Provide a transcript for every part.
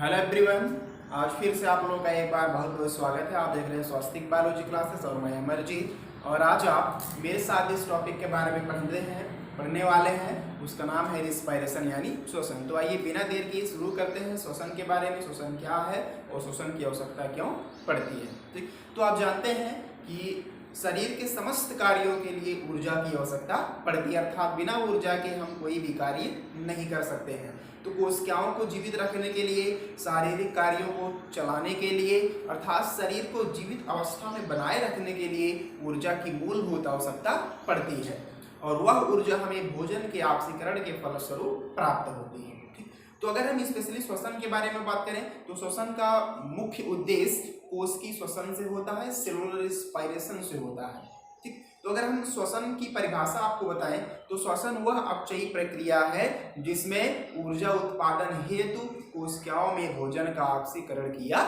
Hello everyone, आज फिर से आप लोगों का एक बार बहुत बहुत स्वागत है। आप देख रहे हैं स्वास्तिक बायोलॉजी क्लासेस और मैं अमरजीत। और आज आप मेरे साथ इस टॉपिक के बारे में पढ़ने वाले हैं। उसका नाम है रिस्पायरेशन यानी श्वसन। तो आइए बिना देर किए शुरू करते हैं श्वसन के बारे में। श्वसन क्या है और श्वसन की आवश्यकता क्यों पड़ती है। ठीक, तो आप जानते हैं कि शरीर के समस्त कार्यों के लिए ऊर्जा की आवश्यकता पड़ती है, अर्थात बिना ऊर्जा के हम कोई भी कार्य नहीं कर सकते हैं। तो कोशिकाओं को जीवित रखने के लिए, शारीरिक कार्यों को चलाने के लिए, अर्थात शरीर को जीवित अवस्था में बनाए रखने के लिए ऊर्जा की मूलभूत आवश्यकता पड़ती है। और वह ऊर्जा हमें भोजन के ऑक्सीकरण के फलस्वरूप प्राप्त होती है। ठीक, तो अगर हम स्पेशली श्वसन के बारे में बात करें तो श्वसन का मुख्य उद्देश्य कोश की श्वसन से होता है, सेलुलर रिस्पायरेशन से होता है। ठीक, तो अगर हम श्वसन की परिभाषा आपको बताएं तो श्वसन वह अपचयी प्रक्रिया है जिसमें ऊर्जा उत्पादन हेतु कोशिकाओं में भोजन का ऑक्सीकरण किया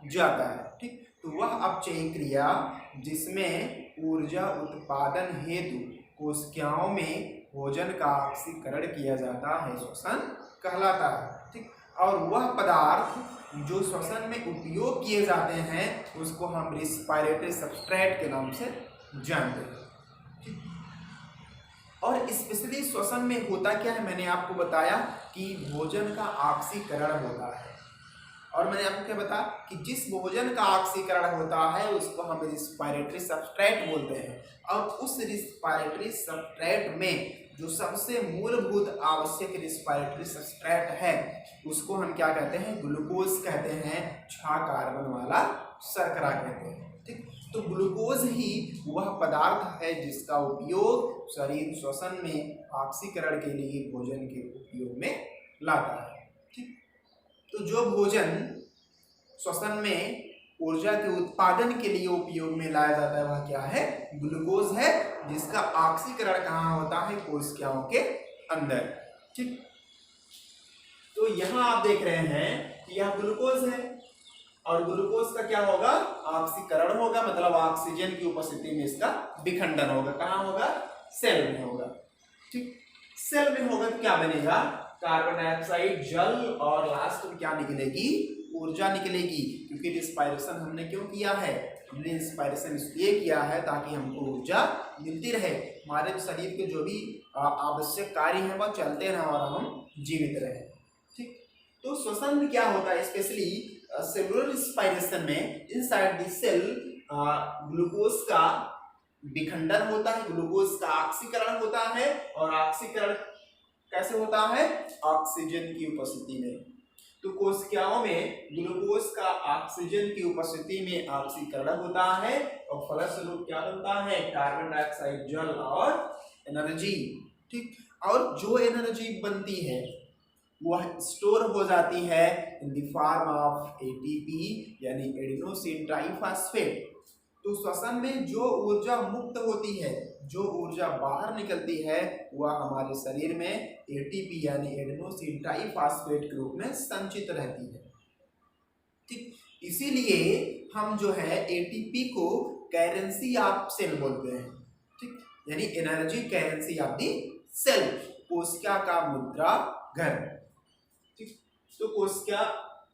जाता है। ठीक, तो वह अपचयी क्रिया जिसमें ऊर्जा उत्पादन हेतु कोशिकाओं में भोजन का ऑक्सीकरण किया जाता है श्वसन कहलाता है। ठीक, और वह पदार्थ जो श्वसन में उपयोग किए जाते हैं उसको हम रिस्पायरेटरी सबस्ट्रेट के नाम से जानते हैं। और स्पेशली श्वसन में होता क्या है, मैंने आपको बताया कि भोजन का ऑक्सीकरण होता है। और मैंने आपको क्या बताया कि जिस भोजन का ऑक्सीकरण होता है उसको हम रिस्पायरेटरी सबस्ट्रेट बोलते हैं। और उस रिस्पायरेटरी सबस्ट्रेट में जो सबसे मूलभूत आवश्यक रिस्पायरेटरी सबस्ट्रेट है उसको हम क्या कहते हैं, ग्लूकोज कहते हैं, 6 कार्बन वाला शर्करा कहते हैं। ठीक, तो ग्लूकोज ही वह पदार्थ है जिसका उपयोग शरीर श्वसन में ऑक्सीकरण के लिए भोजन के उपयोग में लाता है। ठीक, तो जो भोजन श्वसन में ऊर्जा के उत्पादन के लिए उपयोग में लाया जाता है वह क्या है, ग्लूकोज है, जिसका ऑक्सीकरण कहाँ होता है, कोशिकाओं के अंदर। ठीक, तो यहाँ आप देख रहे हैं कि यह ग्लूकोज है और ग्लूकोज का क्या होगा, ऑक्सीकरण होगा, मतलब ऑक्सीजन की उपस्थिति में इसका विखंडन होगा। कहाँ होगा, सेल में होगा। ठीक, सेल में होगा तो क्या बनेगा, कार्बन डाइऑक्साइड, जल, और लास्ट में क्या निकलेगी, ऊर्जा निकलेगी। क्योंकि रिस्पायरेशन हमने क्यों किया है, हमने रिस्पायरेशन इसलिए किया है ताकि हमको ऊर्जा मिलती रहे, हमारे शरीर के जो भी आवश्यक कार्य हैं वह चलते रहें और हम जीवित रहें। ठीक, तो श्वसन में क्या होता है, स्पेशली सेलुलर रिस्पायरेशन में इनसाइड द सेल ग्लूकोज का विखंडन होता है, ग्लूकोज का ऑक्सीकरण होता है। और ऑक्सीकरण कैसे होता है, ऑक्सीजन की उपस्थिति में। तो कोशिकाओं में ग्लूकोज का ऑक्सीजन की उपस्थिति में ऑक्सीकरण होता है और फलस्वरूप क्या बनता है, कार्बन डाइऑक्साइड, जल और एनर्जी। ठीक, और जो एनर्जी बनती है वह स्टोर हो जाती है in the form of ATP यानी एडेनोसिन ट्राइफॉस्फेट। तो श्वसन में जो ऊर्जा मुक्त होती है, जो ऊर्जा बाहर निकलती है वह हमारे शरीर में एटीपी यानी एडेनोसिन ट्राइफॉस्फेट के रूप में संचित रहती है। ठीक, इसीलिए हम जो है एटीपी को करेंसी ऑफ सेल बोलते हैं। ठीक, यानी energy currency of the cell, कोशिका का मुद्रा घर। ठीक, तो कोशिका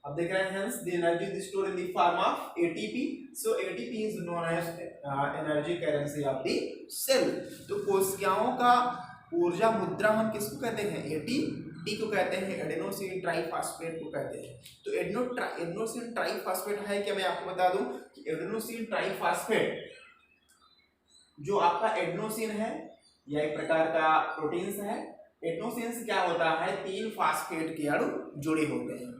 अब देख रहे हैं, hence the energy is stored in the form of ATP. So ATP is known as energy currency of the cell. तो कोशिकाओं का ऊर्जा मुद्रा हम किसको कहते हैं, ATP को कहते हैं, एडेनोसिन ट्राइफॉस्फेट को कहते हैं। तो एडेनोसिन ट्राइफॉस्फेट है क्या, मैं आपको बता दूं कि एडेनोसिन ट्राइफॉस्फेट जो आपका एडेनोसिन है यह एक प्रकार का प्रोटीन है। एडेनोसिन से क्या होता है, 3 फास्फेट के अणु जुड़े होते हैं।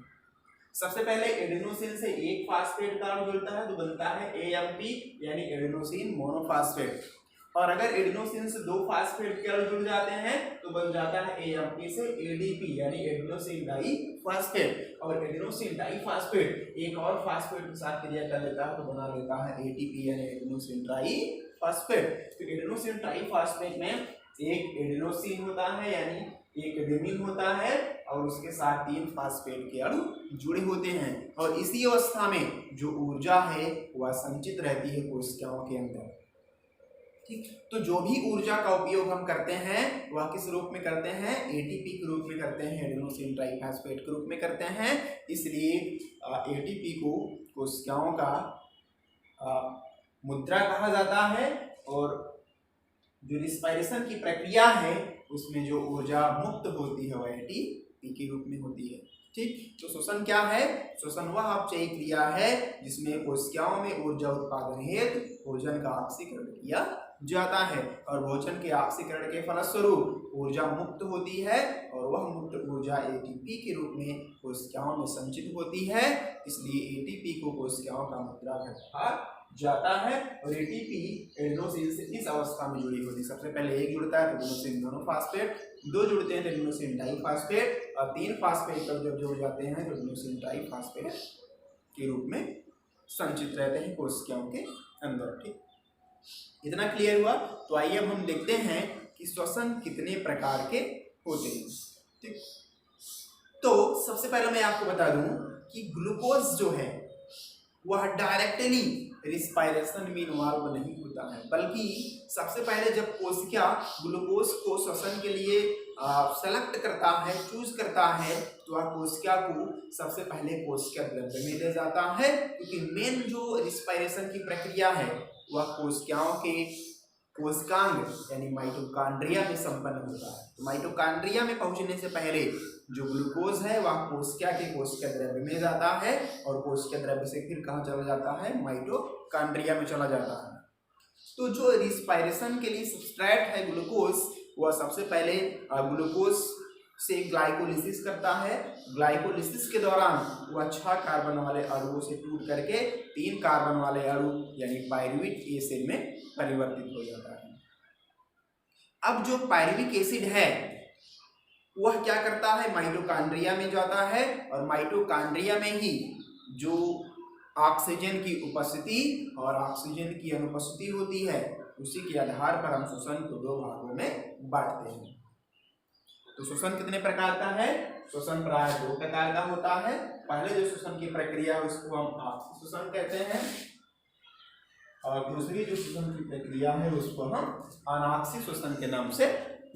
सबसे पहले एडेनोसिन से एक फास्फेट का अणु जुड़ता है तो बनता है AMP यानी एडेनोसिन मोनोफास्फेट। और अगर एडेनोसिन से 2 फास्फेट के अणु जुड़ जाते हैं तो बन जाता है AMP से ADP यानी एडेनोसिन डाइफॉस्फेट। और एडेनोसिन डाइफॉस्फेट एक और फास्फेट के साथ क्रिया कर लेता है तो बना लेता है ATP यानी एडेनोसिन ट्राइफॉस्फेट। तो एडेनोसिन ट्राइफॉस्फेट में एक एडेनोसिन होता है यानी एक एडेनिन होता है और उसके साथ 3 फास्फेट के अणु जुड़े होते हैं। और इसी अवस्था में जो ऊर्जा है वह संचित रहती है कोशिकाओं के अंदर। ठीक, तो जो भी ऊर्जा का उपयोग हम करते हैं वह किस रूप में करते हैं, एटीपी के रूप में करते हैं, एडेनोसिन ट्राइफॉस्फेट के रूप में करते हैं। इसलिए एटीपी को कोशिकाओं का मुद्रा कहा जाता है और जो रिस्पायरेशन की प्रक्रिया है उसमें जो ऊर्जा मुक्त होती है वह एटीपी के रूप में होती है। ठीक, तो श्वसन क्या है, श्वसन वह अपचयी क्रिया है जिसमें कोशिकाओं में ऊर्जा उत्पादन हेतु भोजन का ऑक्सीकरण किया जाता है और भोजन के ऑक्सीकरण के फलस्वरूप ऊर्जा मुक्त होती है और वह मुक्त ऊर्जा एटीपी के रूप में कोशिकाओं में संचित होती है। इसलिए एटीपी को कोशिकाओं का मुद्रा कहा जाता है और एटीपी एडेनोसिन से इस अवस्था में जुड़ी होती है। सबसे पहले एक जुड़ता है एडेनोसिन मोनोफॉस्फेट, दो जुड़ते हैं एडेनोसिन डाइफॉस्फेट और तीन फॉस्फेट तक जब जुड़ जाते हैं तो एडेनोसिन ट्राइफॉस्फेट के रूप में संचित रहते हैं कोशिकाओं के अंदर। ठीक, इतना क्लियर हुआ। तो आइए अब हम देखते हैं कि श्वसन कितने प्रकार के होते हैं। ठीक, तो सबसे पहले मैं आपको बता दूं कि ग्लूकोज जो है वह डायरेक्टली रिस्पायरेशन में इन्वॉल्व नहीं होता है, बल्कि सबसे पहले जब कोशिका ग्लूकोज को श्वसन के लिए सेलेक्ट करता है, चूज करता है, तो वह कोशिका को सबसे पहले कोशिका द्रव्य में ले जाता है, क्योंकि मेन जो रिस्पायरेशन की प्रक्रिया है वह कोशिकाओं के कोशिकांग यानी माइटोकॉन्ड्रिया में संपन्न होता है। तो माइटोकॉन्ड्रिया में पहुंचने से पहले जो ग्लूकोज है वह कोशिका के कोशिका द्रव्य में जाता है और कोशिका द्रव्य से फिर कहाँ चला जाता है, माइटोकॉन्ड्रिया में चला जाता है। तो जो रिस्पायरेशन के लिए सबस्ट्रेट है ग्लूकोज, वह सबसे पहले ग्लूकोज से ग्लाइकोलिसिस करता है। ग्लाइकोलिसिस के दौरान वह 6 कार्बन वाले अणुओं से टूट करके 3 कार्बन वाले अणु यानी पायरुविक एसिड में परिवर्तित हो जाता है। अब जो पायरुविक एसिड है वह क्या करता है, माइटोकॉन्ड्रिया में जाता है और माइटोकॉन्ड्रिया में ही जो ऑक्सीजन की उपस्थिति और ऑक्सीजन की अनुपस्थिति होती है उसी के आधार पर हम श्वसन को 2 भागों में बांटते हैं। तो श्वसन कितने प्रकार का है, श्वसन प्राय 2 प्रकार का होता है। पहले जो श्वसन की प्रक्रिया है उसको हम आपसी श्वसन कहते हैं और दूसरी जो श्वसन की प्रक्रिया है उसको हम अनाक्षी श्वसन के नाम से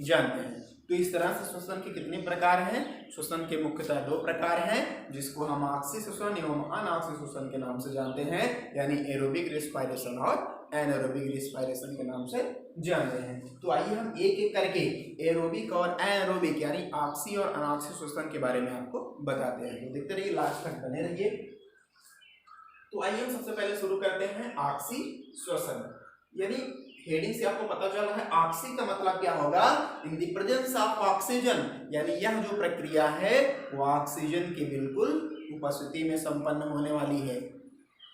जानते हैं। तो इस तरह से श्वसन के कितने प्रकार हैं, श्वसन के मुख्यतः 2 प्रकार हैं जिसको हम आक्षी श्वसन एवं अनाक्षी श्वसन के नाम से जानते हैं, यानी एरोबिक रिस्पायरेशन और एनारोबिक रिस्पायरेशन के नाम से जानते हैं। तो आइए हम एक एक करके एरोबिक और एनारोबिक यानी आक्षी और अनाक्षी श्वसन के बारे में आपको बताते हैं। तो देखते रहिए, लास्ट तक बने रहिए। तो आइए हम सबसे पहले शुरू करते हैं आक्षी श्वसन, यानी हेडिंग से आपको पता चल रहा है आक्षी का मतलब क्या होगा, in the presence of oxygen, यानी यह जो प्रक्रिया है वो ऑक्सीजन की बिल्कुल उपस्थिति में संपन्न होने वाली है।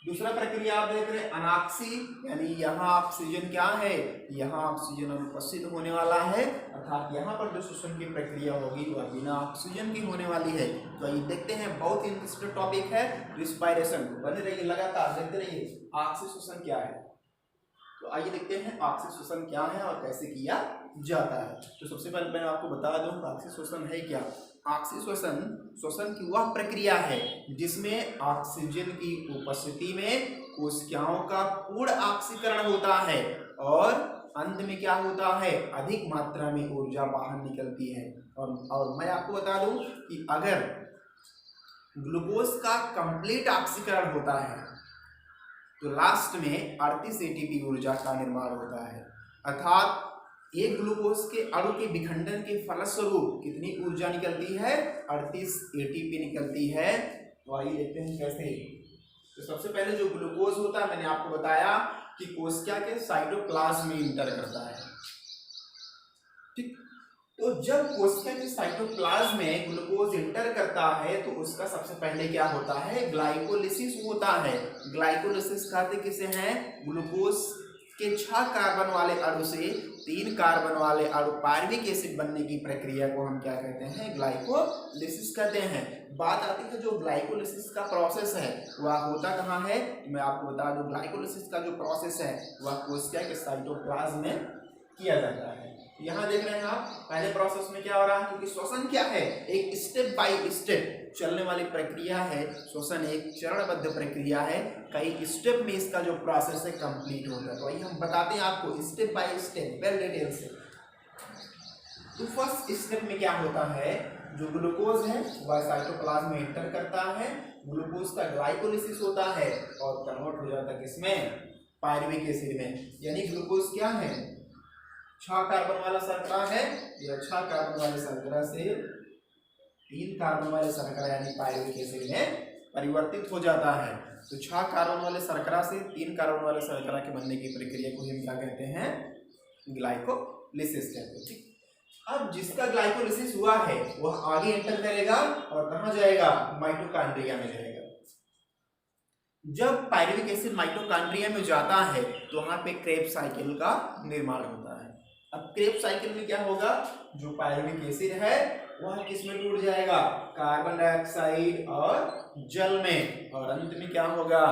दूसरा प्रक्रिया आप देख रहे हैं अनाक्षी, यानी यहाँ ऑक्सीजन क्या है, यहाँ ऑक्सीजन अनुपस्थित होने वाला है, अर्थात यहाँ पर जो श्वसन की प्रक्रिया होगी वह बिना ऑक्सीजन की होने वाली है। तो ये देखते हैं, बहुत इंटरेस्टिंग टॉपिक है रिस्पायरेशन। बने रहिए, लगातार देखते रहिए आक्षी श्वसन क्या है। तो आइए देखते हैं आक्षी श्वसन क्या है और कैसे किया जाता है। तो सबसे पहले मैं आपको बता दूं आक्षी श्वसन है क्या। आक्षी श्वसन श्वसन की वह प्रक्रिया है जिसमें ऑक्सीजन की उपस्थिति में कोशिकाओं का पूर्ण ऑक्सीकरण होता है और अंत में क्या होता है, अधिक मात्रा में ऊर्जा बाहर निकलती है। और मैं आपको बता दूं कि अगर ग्लूकोज का कंप्लीट ऑक्सीकरण होता है तो लास्ट में 38 एटीपी ऊर्जा का निर्माण होता है, अर्थात एक ग्लूकोज के अणु के विखंडन के फलस्वरूप कितनी ऊर्जा निकलती है, 38 एटीपी निकलती है। तो आइए देखते हैं कैसे। तो सबसे पहले जो ग्लूकोज होता है मैंने आपको बताया कि कोशिका के साइटोप्लाज्म में इंटर करता है। ठीक, तो जब कोशिका के साइटोप्लाज्म में ग्लूकोज इंटर करता है तो उसका सबसे पहले क्या होता है, ग्लाइकोलिसिस होता है। ग्लाइकोलिसिस कहते किसे हैं, ग्लूकोज के 6 कार्बन वाले अणु से 3 कार्बन वाले अणु पायरुविक एसिड बनने की प्रक्रिया को हम क्या कहते हैं, ग्लाइकोलिसिस कहते हैं। बात आती है जो ग्लाइकोलिसिस का प्रोसेस है वह होता कहाँ है, मैं आपको बता दूं ग्लाइकोलिसिस का जो प्रोसेस है वह कोशिका के साइटोप्लाज्म में किया जाता है। यहाँ देख रहे हैं आप, पहले प्रोसेस में क्या हो रहा है, क्योंकि श्वसन क्या है, एक स्टेप बाय स्टेप चलने वाली प्रक्रिया है। श्वसन एक चरणबद्ध प्रक्रिया है, कई स्टेप में इसका जो प्रोसेस है कंप्लीट होता है। तो आइए हम बताते हैं आपको step by step well detail से। तो फर्स्ट स्टेप में क्या होता है, जो ग्लूकोज है वह साइटोप्लाज्म में एंटर करता है, ग्लूकोज का ग्लाइकोलिसिस होता है और कन्वर्ट हो जाता है किसमें, पायरुविक एसिड में। यानी ग्लूकोज क्या है, 6 कार्बन वाला शर्करा है, यह 6 कार्बन वाले शर्करा से 3 कार्बन वाले शर्करा यानी पायरुविक एसिड में परिवर्तित हो जाता है। तो 6 कार्बन वाले शर्करा से 3 कार्बन वाले शर्करा के बनने की प्रक्रिया को हम क्या कहते हैं, ग्लाइकोलिसिस कहते हैं। ठीक, अब जिसका ग्लाइकोलिसिस हुआ है वह आगे एंटर करेगा और कहाँ जाएगा, माइटोकॉन्ड्रिया में जाएगा। जब पायरुविक एसिड माइटोकॉन्ड्रिया में जाता है तो वहां पे क्रेब्स साइकिल का निर्माण होता है। अब क्रेब्स साइकिल में क्या होगा, जो पायरुविक एसिड है वह किस में टूट जाएगा, कार्बन डाइऑक्साइड और जल में, और अंत में क्या होगा,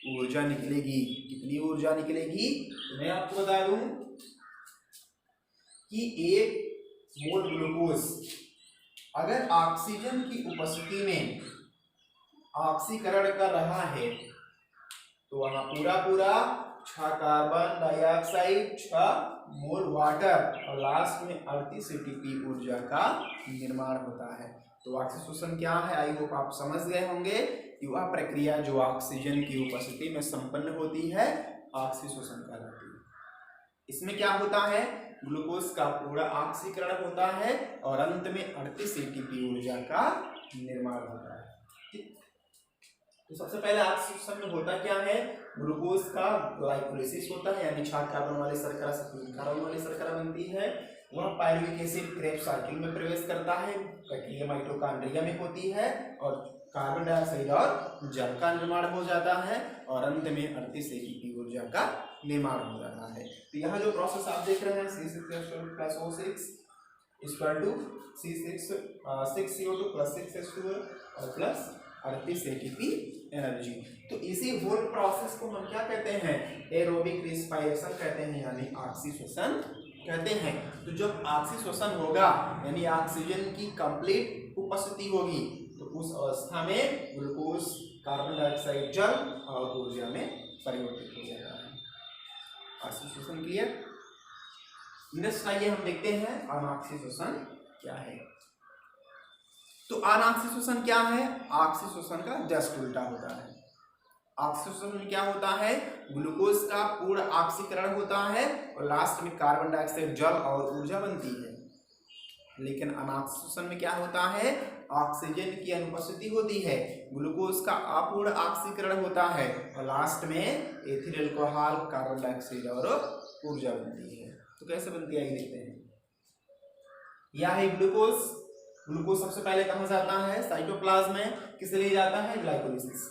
ऊर्जा निकलेगी। कितनी ऊर्जा निकलेगी, तो मैं आपको बता दूं कि 1 मोल ग्लूकोज अगर ऑक्सीजन की उपस्थिति में ऑक्सीकरण कर रहा है तो वहां पूरा 6 कार्बन डाइऑक्साइड, 6 मोल वाटर और लास्ट में 38 एटीपी ऊर्जा का निर्माण होता है। तो ऑक्सीजन क्या है, आई होप आप समझ गए होंगे कि वह प्रक्रिया जो ऑक्सीजन की उपस्थिति में संपन्न होती है ऑक्सीजन कहलाती है। इसमें क्या होता है, ग्लूकोज का पूरा ऑक्सीकरण होता है और अंत में 38 एटीपी ऊर्जा का निर्माण होता है। तो सबसे पहले ऑक्सीजन में होता क्या है, ग्लूकोज का ग्लाइकोलिसिस होता है, यानी 6 कार्बन वाले शर्करा से 3 कार्बन वाली शर्करा बनती है। वह पायरुविक एसिड क्रेब्स साइकिल में प्रवेश करता है, प्रक्रिया माइटोकॉन्ड्रिया में होती है और कार्बन डाइऑक्साइड और जल का निर्माण हो जाता है और अंत में 38 एटीपी ऊर्जा का निर्माण हो जाता है। तो यहाँ जो प्रोसेस आप देख रहे हैं C6H12 + O6 = C6CO2 + 6H2 और प्लस 38 एटीपी एनर्जी। तो इसी होल प्रोसेस को हम क्या कहते हैं, एरोबिक रिस्पायरेशन कहते हैं, यानी ऑक्सीश्वसन कहते हैं। तो जब ऑक्सीश्वसन होगा यानी ऑक्सीजन की कंप्लीट उपस्थिति होगी तो उस अवस्था में ग्लूकोज, कार्बन डाइऑक्साइड, जल और ऊर्जा में परिवर्तित हो जाता है। ऑक्सीश्वसन क्लियर। नेक्स्ट आइए हम देखते हैं अनऑक्सीश्वसन क्या है। तो अनऑक्सीश्वसन क्या है, ऑक्सीश्वसन का जस्ट उल्टा होता है। ऑक्सीश्वसन में क्या होता है, ग्लूकोज का पूर्ण ऑक्सीकरण होता है और लास्ट में कार्बन डाइऑक्साइड, जल और ऊर्जा बनती है। लेकिन अनऑक्सीश्वसन में क्या होता है, ऑक्सीजन की अनुपस्थिति होती है, ग्लूकोज का अपूर्ण ऑक्सीकरण होता है और लास्ट में एथिल अल्कोहल, कार्बन डाइऑक्साइड और ऊर्जा बनती है। तो कैसे बनती है देखते हैं। यह है ग्लूकोज। ग्लूकोज सबसे पहले कहाँ जाता है, साइटोप्लाज्म में। किस लिए जाता है, ग्लाइकोलिसिस।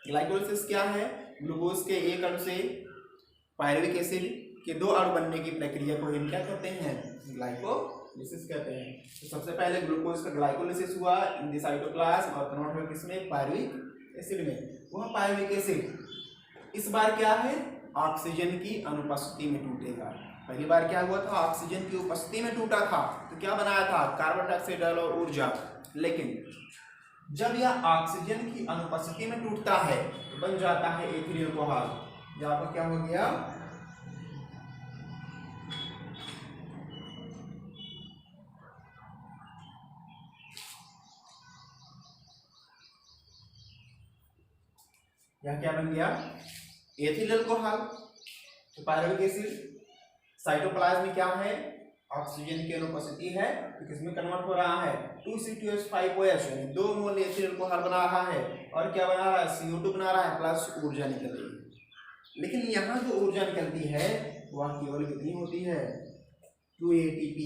ग्लाइकोलिसिस क्या है, ग्लूकोज के एक अणु से पायरुविक एसिड के 2 अणु बनने की प्रक्रिया को हम क्या कहते हैं, ग्लाइकोलिसिस कहते हैं। तो सबसे पहले ग्लूकोज का ग्लाइकोलिसिस हुआ इन द साइटोप्लाज्म और कन्वर्ट हुआ किसमें, पायरुविक एसिड में। वह पायरुविक एसिड इस बार क्या है, ऑक्सीजन की अनुपस्थिति में टूटेगा। पहली बार क्या हुआ था, ऑक्सीजन की उपस्थिति में टूटा था तो क्या बनाया था, कार्बन डाइऑक्साइड, जल और ऊर्जा। लेकिन जब यह ऑक्सीजन की अनुपस्थिति में टूटता है तो बन जाता है एथिल अल्कोहल। यहाँ पर क्या हो गया, यह क्या बन गया, एथिल अल्कोहल। तो पायरुविक एसिड साइटोप्लाज्म में क्या है, ऑक्सीजन की अनुपस्थिति है तो किसमें कन्वर्ट हो रहा है, 2C2H5OH यानी 2 मोल एथिल अल्कोहल बना रहा है और क्या बना रहा है, CO2 बना रहा है, प्लस ऊर्जा निकल रही है। लेकिन यहाँ जो ऊर्जा निकलती है वह केवल कितनी होती है, 2 ATP,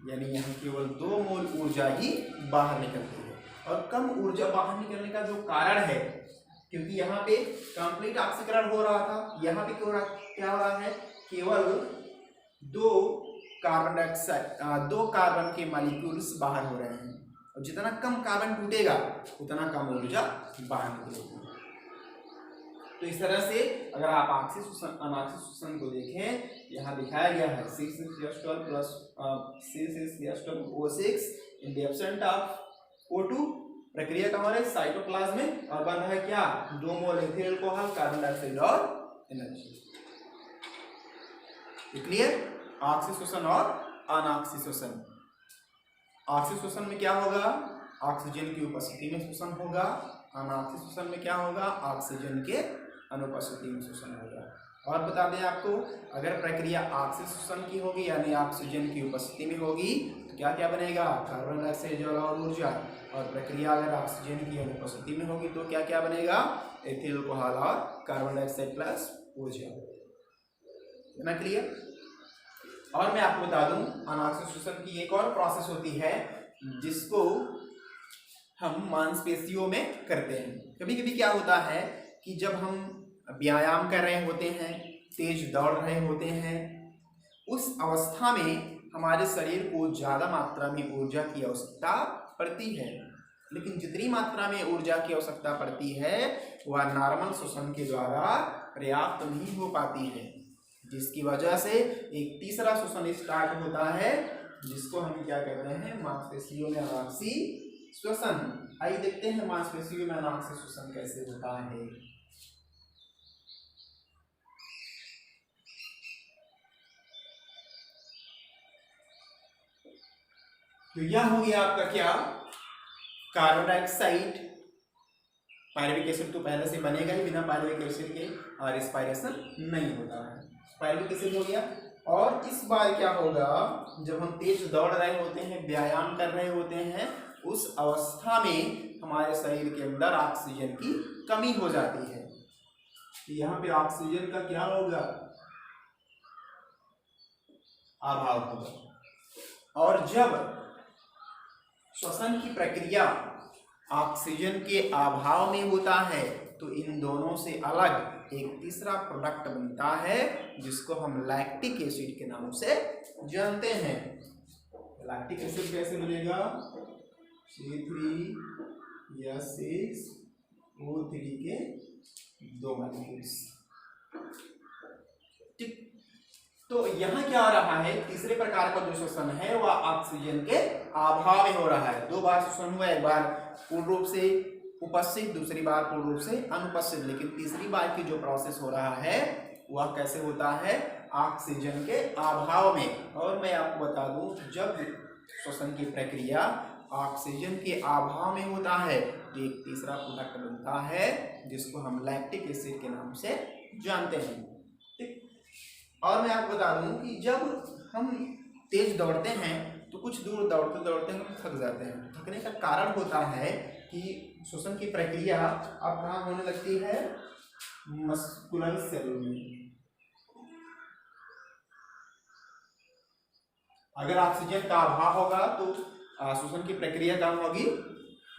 यानी यहाँ केवल 2 मोल ऊर्जा ही बाहर निकलती है। और कम ऊर्जा बाहर निकलने का जो कारण है, क्योंकि यहाँ पे कंप्लीट ऑक्सीकरण हो रहा था, यहाँ पे क्या हो रहा है, केवल 2 कार्बन डाइऑक्साइड, 2 कार्बन के मॉलिक्यूल्स बाहर हो रहे हैं और जितना कम कार्बन टूटेगा उतना कम ऊर्जा बाहर निकलेगी। तो इस तरह से अगर आप आक्सीय श्वसन अनाक्सीय श्वसन को देखें, यहाँ दिखाया गया है 6,6H12 plus 6,6H12O6 in the absent of O2, प्रक्रिया का हमारे साइटोप्लाज्म में और बन रहा है क्या, 2 मोल एथिल अल्कोहल, कार्बन डाइऑक्साइड और एनर्जी। क्लियर? आक्सीय श्वसन और अनाक्सीय श्वसन। आक्सीय श्वसन में क्या होगा, ऑक्सीजन की उपस्थिति में श्वसन होगा। अनाक्सीय श्वसन में क्या होगा, ऑक्सीजन के अनुपस्थिति में श्वसन होगा। और बता दें आपको, अगर प्रक्रिया आक्सीय श्वसन की होगी यानी ऑक्सीजन की उपस्थिति में होगी तो क्या क्या बनेगा, कार्बन डाइऑक्साइड, जल और ऊर्जा। और प्रक्रिया अगर ऑक्सीजन की अनुपस्थिति में होगी तो क्या क्या बनेगा, एथिल अल्कोहल और कार्बन डाइऑक्साइड प्लस ऊर्जा। इतना क्लियर? और मैं आपको बता दूं, अनाक्सीय श्वसन की एक और प्रोसेस होती है जिसको हम मांसपेशियों में करते हैं। कभी कभी क्या होता है कि जब हम व्यायाम कर रहे होते हैं, तेज दौड़ रहे होते हैं, उस अवस्था में हमारे शरीर को ज़्यादा मात्रा में ऊर्जा की आवश्यकता पड़ती है, लेकिन जितनी मात्रा में ऊर्जा की आवश्यकता पड़ती है वह नॉर्मल श्वसन के द्वारा पर्याप्त नहीं हो पाती है, जिसकी वजह से एक तीसरा श्वसन स्टार्ट होता है जिसको हम क्या कहते हैं, मांसपेशियों में अनाक्सीय श्वसन। आइए देखते हैं मांसपेशियों में अनाक्सीय श्वसन कैसे होता है। तो यह हो गया आपका क्या, कार्बन डाइऑक्साइड। पायरुविक एसिड तो पहले से बनेगा ही, बिना पायरुविक एसिड के और रेस्पिरेशन नहीं होता है। पायरुविक एसिड हो गया। और इस बार क्या होगा, जब हम तेज दौड़ रहे होते हैं, व्यायाम कर रहे होते हैं, उस अवस्था में हमारे शरीर के अंदर ऑक्सीजन की कमी हो जाती है। यहाँ पे ऑक्सीजन का क्या होगा, अभाव होगा। और जब श्वसन की प्रक्रिया ऑक्सीजन के अभाव में होता है तो इन दोनों से अलग एक तीसरा प्रोडक्ट बनता है जिसको हम लैक्टिक एसिड के नाम से जानते हैं। लैक्टिक एसिड कैसे बनेगा, C3H6O3 के 2 मॉलिक्यूल्स। ठीक, तो यहाँ क्या हो रहा है, तीसरे प्रकार का जो श्वसन है वह ऑक्सीजन के अभाव में हो रहा है। 2 बार श्वसन हुआ, एक बार पूर्ण रूप से उपस्थित, दूसरी बार पूर्ण रूप से अनुपस्थित, लेकिन तीसरी बार की जो प्रोसेस हो रहा है वह कैसे होता है, ऑक्सीजन के अभाव में। और मैं आपको बता दूं, जब श्वसन की प्रक्रिया ऑक्सीजन के अभाव में होता है तो एक तीसरा प्रोडक्ट बनता है जिसको हम लैक्टिक एसिड के नाम से जानते हैं। ठीक, और मैं आपको बता दूं कि जब हम तेज दौड़ते हैं तो कुछ दूर दौड़ते दौड़ते हम थक जाते हैं। थकने का कारण होता है कि श्वसन की प्रक्रिया अब कहाँ होने लगती है, मस्कुलर सेल में। अगर ऑक्सीजन का अभाव होगा तो श्वसन की प्रक्रिया कहाँ होगी,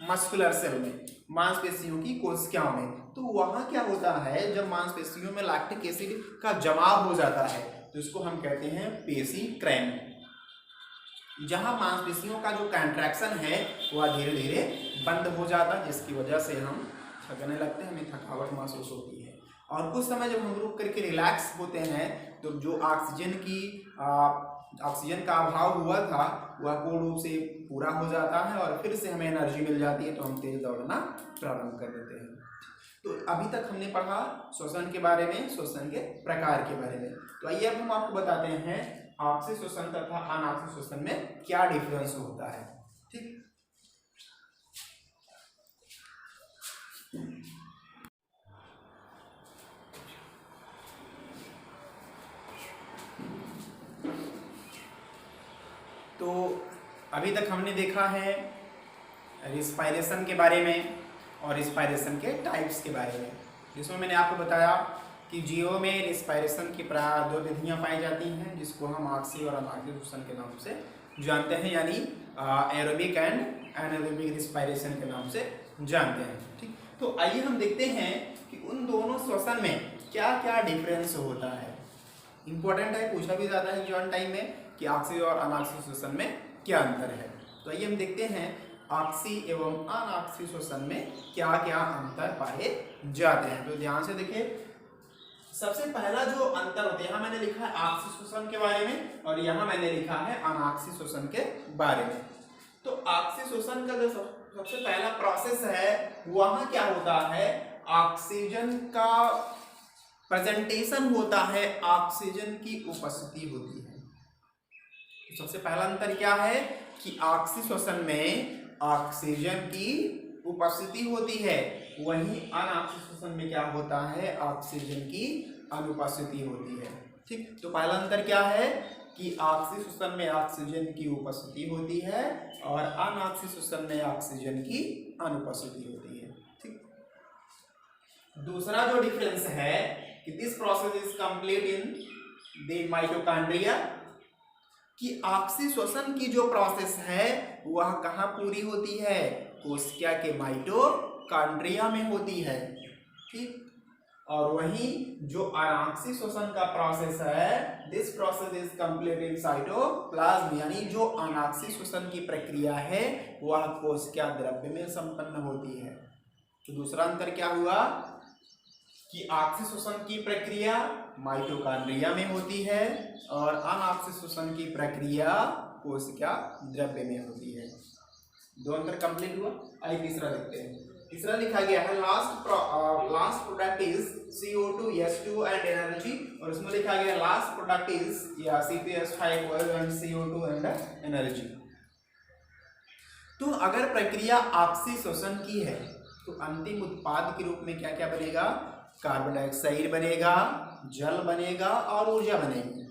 मस्कुलर सेल में, मांसपेशियों की कोशिकाओं में। तो वहाँ क्या होता है, जब मांसपेशियों में लैक्टिक एसिड का जमाव हो जाता है तो इसको हम कहते हैं पेशी क्रैम्प। जहाँ मांसपेशियों का जो कंट्रैक्शन है वह धीरे धीरे बंद हो जाता है, जिसकी वजह से हम थकने लगते हैं, हमें थकावट महसूस होती है। और कुछ समय जब हम रुक करके रिलैक्स होते हैं तो जो ऑक्सीजन का अभाव हुआ था वह पूर्ण रूप से पूरा हो जाता है और फिर से हमें एनर्जी मिल जाती है, तो हम तेज दौड़ना प्रारंभ कर देते हैं। तो अभी तक हमने पढ़ा श्वसन के बारे में, श्वसन के प्रकार के बारे में। तो आइए अब हम आपको बताते हैं आक्सीय श्वसन तथा अनाक्सीय श्वसन में क्या डिफरेंस होता है। ठीक, तो अभी तक हमने देखा है रिस्पायरेशन के बारे में और रिस्पायरेशन के टाइप्स के बारे में, जिसमें मैंने आपको बताया कि जीवों में रिस्पायरेशन की प्राय 2 विधियाँ पाई जाती हैं जिसको हम आक्सीय और अनाक्सीय श्वसन के नाम से जानते हैं, यानी एरोबिक एंड एनारोबिक रिस्पायरेशन के नाम से जानते हैं। ठीक, तो आइए हम देखते हैं कि उन दोनों श्वसन में क्या क्या डिफरेंस होता है। इंपॉर्टेंट है, पूछा भी जाता है एग्जाम टाइम में कि आक्सीय और अनाक्सीय श्वसन में क्या अंतर है। तो आइए हम देखते हैं ऑक्सी एवं अनऑक्सी श्वसन में क्या क्या अंतर पाए जाते हैं। तो ध्यान से देखिए, सबसे पहला जो अंतर होता है, यहाँ मैंने लिखा है ऑक्सी श्वसन के बारे में और यहाँ मैंने लिखा है अनऑक्सी श्वसन के बारे में। तो ऑक्सी श्वसन का जो सबसे पहला प्रोसेस है वहाँ क्या होता है, ऑक्सीजन का प्रेजेंटेशन होता है, ऑक्सीजन की उपस्थिति होती है। तो सबसे पहला अंतर क्या है कि ऑक्सी श्वसन में ऑक्सीजन की उपस्थिति होती है, वहीं अनऑक्सी श्वसन में क्या होता है, ऑक्सीजन की अनुपस्थिति होती है। ठीक, तो पहला अंतर क्या है कि ऑक्सी श्वसन में ऑक्सीजन की उपस्थिति होती है और अनऑक्सी श्वसन में ऑक्सीजन की अनुपस्थिति होती है। ठीक, दूसरा जो डिफरेंस है कि this process is complete in the mitochondria, कि ऑक्सी श्वसन की जो प्रोसेस है वह कहाँ पूरी होती है, कोशिका के माइटोकॉन्ड्रिया में होती है। ठीक, और वहीं जो अनऑक्सी श्वसन का प्रोसेस है, this process is complete in cytoplasm, यानी जो अनऑक्सी श्वसन की प्रक्रिया है वह कोशिका द्रव्य में संपन्न होती है। तो दूसरा अंतर क्या हुआ कि ऑक्सी श्वसन की प्रक्रिया माइटोकॉन्ड्रिया में होती है और अनऑक्सी श्वसन की प्रक्रिया कोशिका द्रव्य में होती है। दो अंतर कंप्लीट हुआ। आइए तीसरा देखते हैं। तीसरा लिखा गया है last product is CO2 H2 and energy, और इसमें लिखा गया last product is CPS5 and CO2 and energy. तो अगर प्रक्रिया ऑक्सी श्वसन की है तो अंतिम उत्पाद के रूप में क्या क्या बनेगा, कार्बन डाइऑक्साइड बनेगा, जल बनेगा और ऊर्जा बनेगी।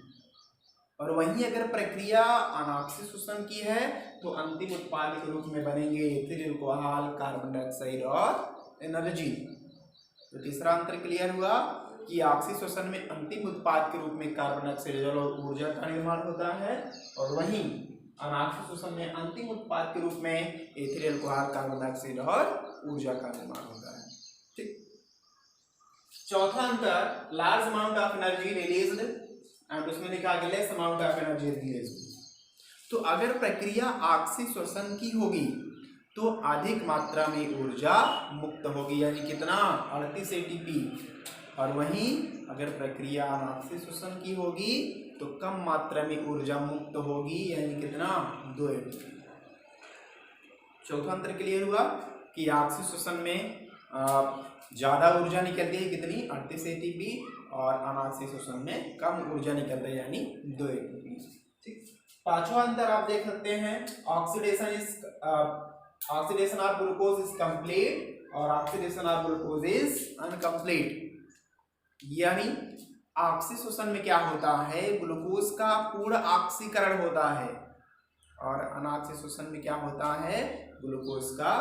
और वहीं अगर प्रक्रिया अनऑक्सी श्वसन की है तो अंतिम उत्पाद के रूप में बनेंगे एथिल अल्कोहल, कार्बन डाइऑक्साइड और एनर्जी। तो तीसरा अंतर क्लियर हुआ कि ऑक्सी श्वसन में अंतिम उत्पाद के रूप में कार्बन डाइऑक्साइड, जल और ऊर्जा का निर्माण होता है, और वहीं अनऑक्सी श्वसन में अंतिम उत्पाद के रूप में एथिल अल्कोहल, कार्बन डाइऑक्साइड और ऊर्जा का निर्माण होता है। ठीक, चौथा अंतर large amount of energy released, and उसमें लिखा गया less amount of energy released. तो अगर प्रक्रिया ऑक्सी श्वसन की होगी तो अधिक मात्रा में ऊर्जा मुक्त होगी, यानी कितना, 38 ATP, और वहीं अगर प्रक्रिया अनऑक्सी श्वसन की होगी तो कम मात्रा में ऊर्जा मुक्त होगी, यानी कितना, 2 ATP। चौथा अंतर क्लियर हुआ कि ऑक्सी श्वसन में ज्यादा ऊर्जा निकलती है, कितनी, 38 ATP, और अनऑक्सी श्वसन में कम ऊर्जा निकलती है, यानी 2 ATP। ठीक, पांचवा अंतर आप देख सकते हैं, oxidation of glucose is complete और oxidation of glucose is incomplete. यानी ऑक्सी श्वसन में क्या होता है, ग्लूकोज का पूर्ण ऑक्सीकरण होता है, और अनऑक्सी श्वसन में क्या होता है, ग्लूकोज का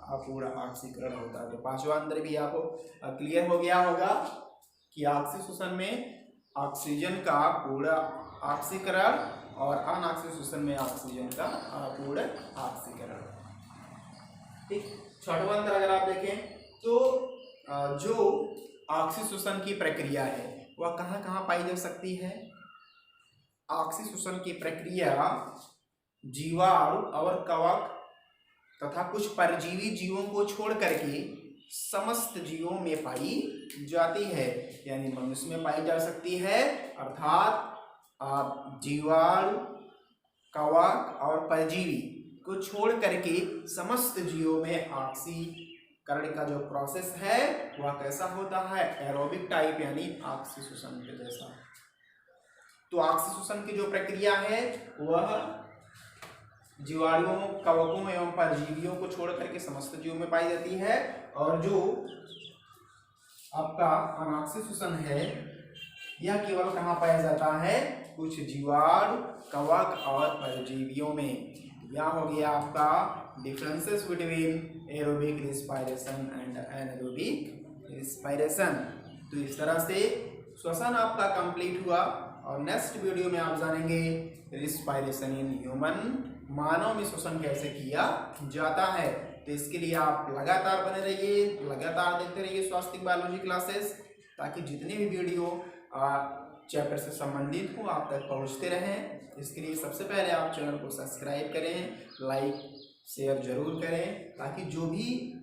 अपूर्ण ऑक्सीकरण होता है। तो पांचवा अंतर भी आपको क्लियर हो गया होगा कि ऑक्सी श्वसन में ऑक्सीजन का पूर्ण ऑक्सीकरण और अनऑक्सी श्वसन में ऑक्सीजन का अपूर्ण ऑक्सीकरण। ठीक, छठवां अंतर अगर आप देखें तो जो ऑक्सी श्वसन की प्रक्रिया है वह कहाँ कहाँ पाई जा सकती है। ऑक्सी श्वसन की प्रक्रिया जीवाणु और कवक तथा कुछ परजीवी जीवों को छोड़ करके समस्त जीवों में पाई जाती है, यानी मनुष्य में पाई जा सकती है, अर्थात जीवाणु, कवक और परजीवी को छोड़ करके समस्त जीवों में ऑक्सीकरण का जो प्रोसेस है वह कैसा होता है, एरोबिक टाइप, यानी ऑक्सी श्वसन के जैसा। तो ऑक्सी श्वसन की जो प्रक्रिया है वह जीवाणुओं, कवकों एवं परजीवियों को छोड़ करके समस्त जीवों में पाई जाती है, और जो आपका अनऑक्सी श्वसन है यह केवल कहाँ पाया जाता है, कुछ जीवाणु, कवक और परजीवियों में। यह हो गया आपका differences between aerobic respiration and anaerobic respiration. तो इस तरह से श्वसन आपका कंप्लीट हुआ, और नेक्स्ट वीडियो में आप जानेंगे रिस्पायरेशन इन ह्यूमन, मानव में श्वसन कैसे किया जाता है। तो इसके लिए आप लगातार बने रहिए, लगातार देखते रहिए स्वास्थ्य बायोलॉजी क्लासेस, ताकि जितने भी वीडियो चैप्टर से संबंधित हो आप तक पहुंचते रहें। इसके लिए सबसे पहले आप चैनल को सब्सक्राइब करें, लाइक शेयर जरूर करें, ताकि जो भी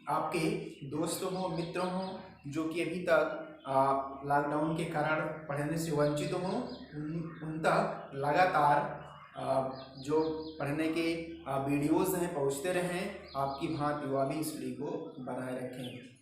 आपके दोस्त हों, मित्र हों, जो कि अभी तक लॉकडाउन के कारण पढ़ने से वंचित हों, उन तक लगातार जो पढ़ने के वीडियोज़ हैं पहुंचते रहें। आपकी भांति वह भी इस वीडियो को बनाए रखें।